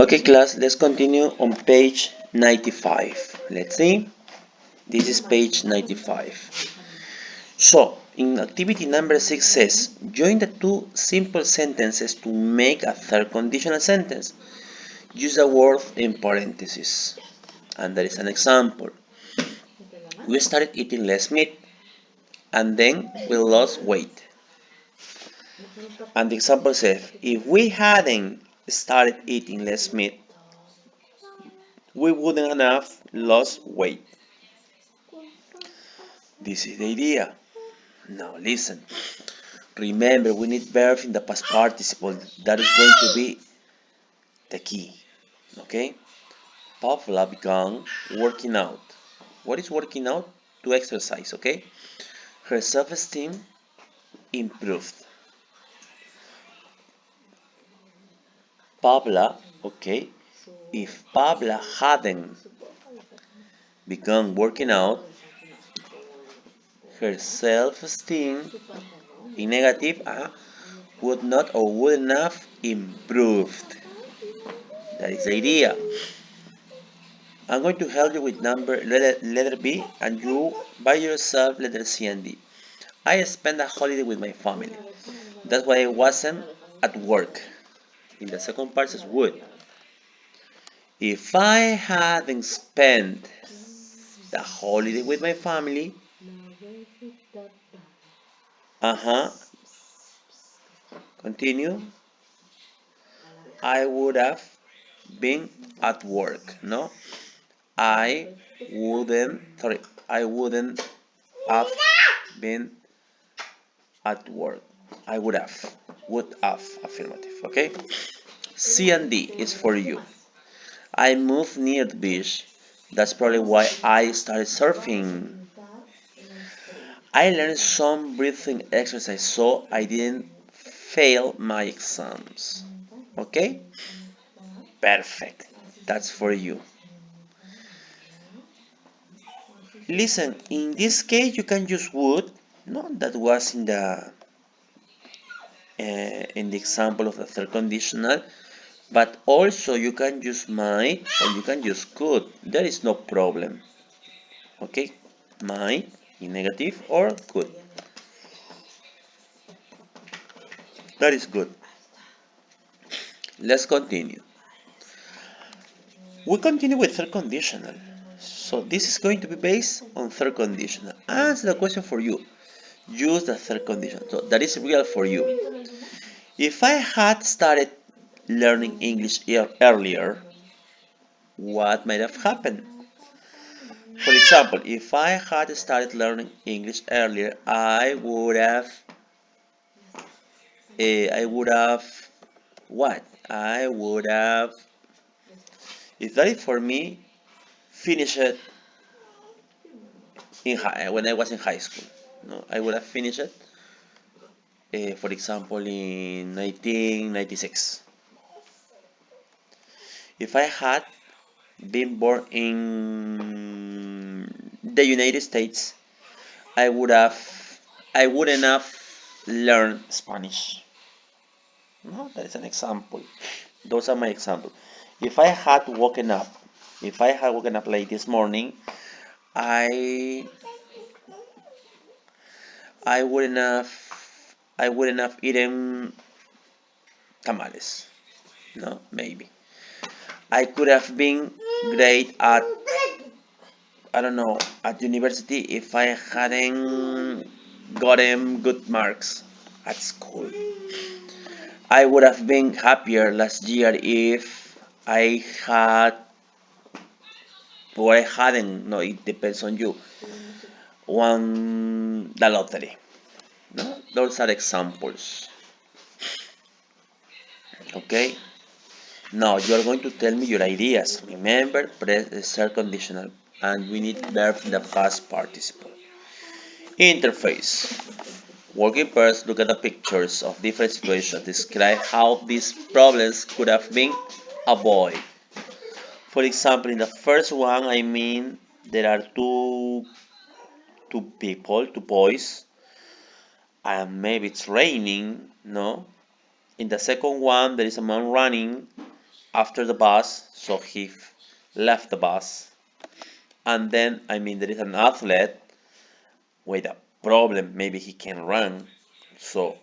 Okay, class, let's continue on page 95. Let's see. This is page 95. So, in activity number 6 says, join the two simple sentences to make a third conditional sentence. Use the word in parentheses. And there is an example. We started eating less meat and then we lost weight. And the example says, if we hadn't started eating less meat, we wouldn't have lost weight. This is the idea. Now listen. Remember, we need verbs in the past participle. That is going to be the key. Okay? Pavla began working out. What is working out? To exercise, okay? Her self-esteem improved. Pavla, okay? If Pavla hadn't begun working out, her self-esteem in negative would not or wouldn't have improved. That is the idea. I'm going to help you with letter B and you by yourself letter C and D. I spent a holiday with my family. That's why I wasn't at work. In the second part says would. If I hadn't spent the holiday with my family, uh-huh, continue, I would have been at work, no? I wouldn't have been at work. I would have, affirmative, okay? C and D is for you. I moved near the beach. That's probably why I started surfing. I learned some breathing exercise so I didn't fail my exams. Okay? Perfect. That's for you. Listen, in this case you can use would. No, that was in the example of the third conditional. But also you can use might or you can use could. There is no problem. Okay? Might in negative or could. That is good. Let's continue. We continue with third conditional. So this is going to be based on third conditional. Answer the question for you. Use the third condition. So that is real for you. If I had started learning English earlier, what might have happened? For example, if I had started learning English earlier, I would have, what? I would have, if that is for me, finished it when I was in high school. No, I would have finished it, for example, in 1996. If I had been born in the United States, I would have, I wouldn't have learned Spanish. No, that is an example. Those are my examples. If I had woken up, if I had woken up late this morning, I I wouldn't have I wouldn't have eaten tamales. No, maybe. I could have been great at, I don't know, at university if I hadn't gotten good marks at school. I would have been happier last year if I had, or I hadn't, no, it depends on you, won the lottery. No, those are examples. Okay, now you are going to tell me your ideas. Remember, press the start conditional, and we need verb in the past participle. Interface. Working pairs look at the pictures of different situations, describe how these problems could have been avoided. For example, in the first one, I mean there are two people, two boys, and maybe it's raining, no? In the second one, there is a man running, after the bus, so he left the bus. And then, there is an athlete with a problem, maybe he can run. So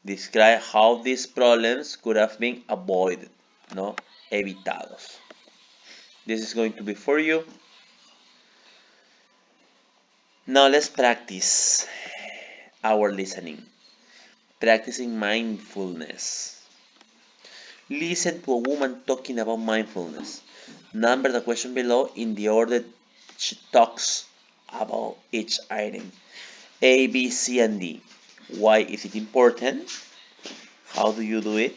describe how these problems could have been avoided, no? Evitados. This is going to be for you. Now let's practice our listening. Practicing mindfulness. Listen to a woman talking about mindfulness. Number the question below in the order she talks about each item. A, B, C, and D. Why is it important? How do you do it?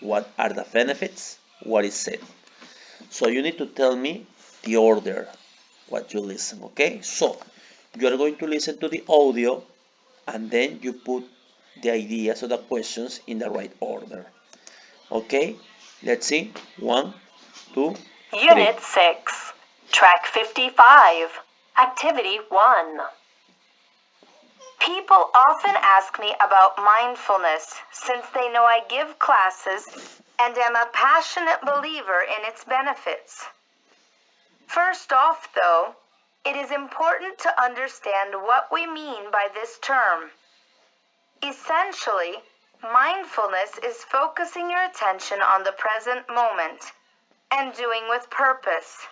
What are the benefits? What is it? So you need to tell me the order, what you listen, okay? So you are going to listen to the audio and then you put the ideas or the questions in the right order. Okay? Let's see. 1, 2, 3. Unit 6, Track 55, Activity 1. People often ask me about mindfulness since they know I give classes and am a passionate believer in its benefits. First off, though, it is important to understand what we mean by this term. Essentially, mindfulness is focusing your attention on the present moment and doing with purpose.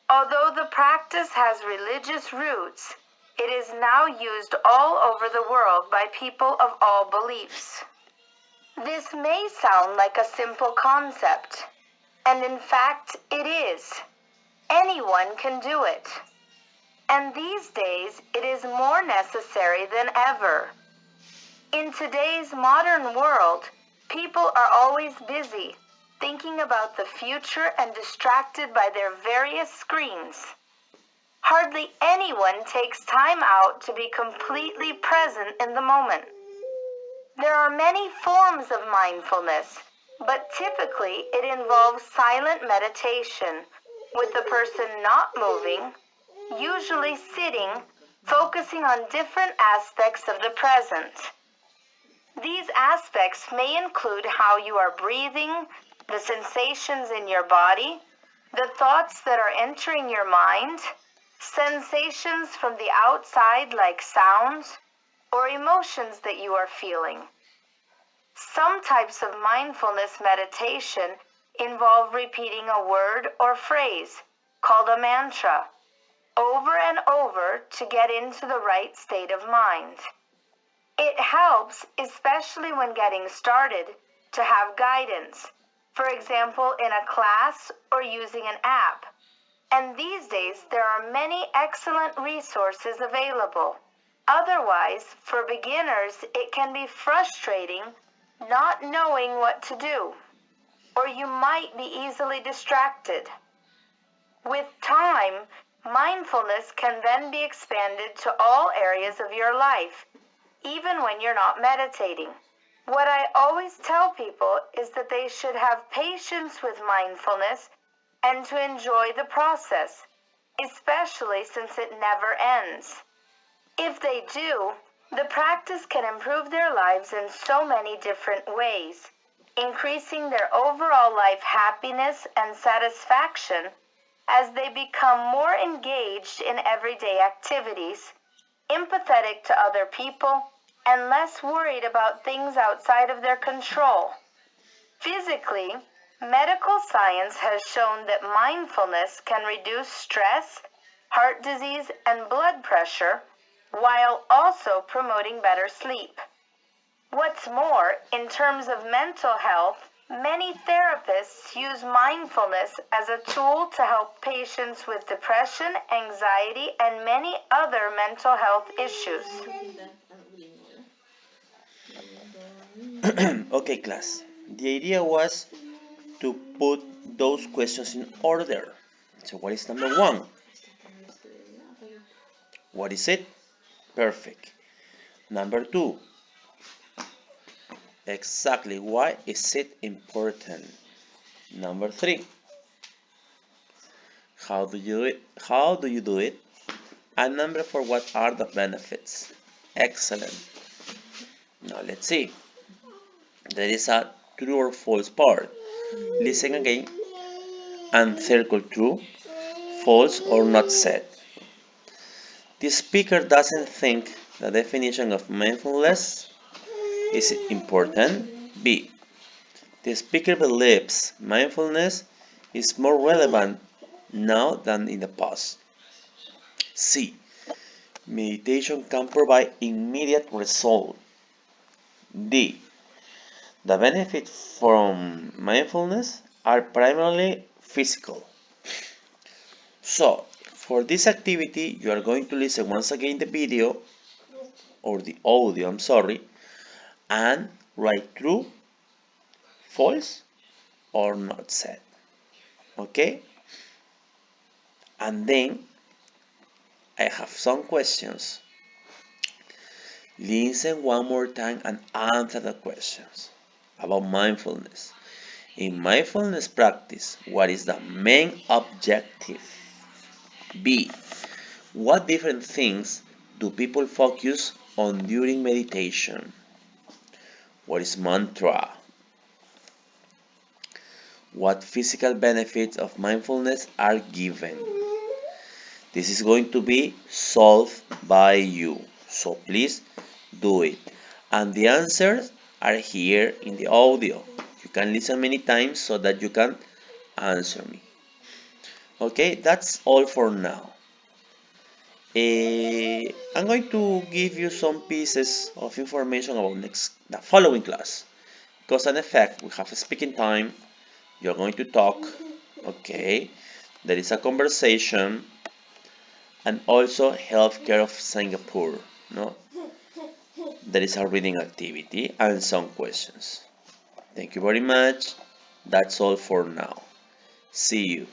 Although the practice has religious roots, it is now used all over the world by people of all beliefs. This may sound like a simple concept, and in fact it is. Anyone can do it. And these days it is more necessary than ever. In today's modern world, people are always busy, thinking about the future and distracted by their various screens. Hardly anyone takes time out to be completely present in the moment. There are many forms of mindfulness, but typically it involves silent meditation, with the person not moving, usually sitting, focusing on different aspects of the present. These aspects may include how you are breathing, the sensations in your body, the thoughts that are entering your mind, sensations from the outside like sounds, or emotions that you are feeling. Some types of mindfulness meditation involve repeating a word or phrase, called a mantra, over and over to get into the right state of mind. It helps, especially when getting started, to have guidance, for example in a class or using an app. And these days there are many excellent resources available. Otherwise, for beginners, it can be frustrating not knowing what to do, or you might be easily distracted. With time, mindfulness can then be expanded to all areas of your life, even when you're not meditating. What I always tell people is that they should have patience with mindfulness and to enjoy the process, especially since it never ends. If they do, the practice can improve their lives in so many different ways, increasing their overall life happiness and satisfaction as they become more engaged in everyday activities, empathetic to other people, and less worried about things outside of their control. Physically, medical science has shown that mindfulness can reduce stress, heart disease, and blood pressure, while also promoting better sleep. What's more, in terms of mental health, many therapists use mindfulness as a tool to help patients with depression, anxiety, and many other mental health issues. Okay, class. The idea was to put those questions in order. So what is number 1? What is it? Perfect. Number 2. Exactly. Why is it important? Number 3. How do you do it? How do you do it? And number 4. What are the benefits? Excellent. Now let's see. There is a true or false part. Listen again and circle true, false, or not said. The speaker doesn't think the definition of mindfulness is important. B. The speaker believes mindfulness is more relevant now than in the past. C. Meditation can provide immediate result. D. The benefits from mindfulness are primarily physical. So, for this activity, you are going to listen once again the video or the audio, I'm sorry, and write true, false, or not said. Okay? And then I have some questions. Listen one more time and answer the questions about mindfulness. In mindfulness practice, what is the main objective? B. What different things do people focus on during meditation? What is mantra? What physical benefits of mindfulness are given? This is going to be solved by you, so please do it. And the answers are here in the audio. You can listen many times so that you can answer me. Okay, that's all for now. I'm going to give you some pieces of information about the following class. Cause and effect, we have a speaking time. You're going to talk. Okay, there is a conversation, and also healthcare of Singapore. No, there is a reading activity and some questions. Thank you very much. That's all for now. See you.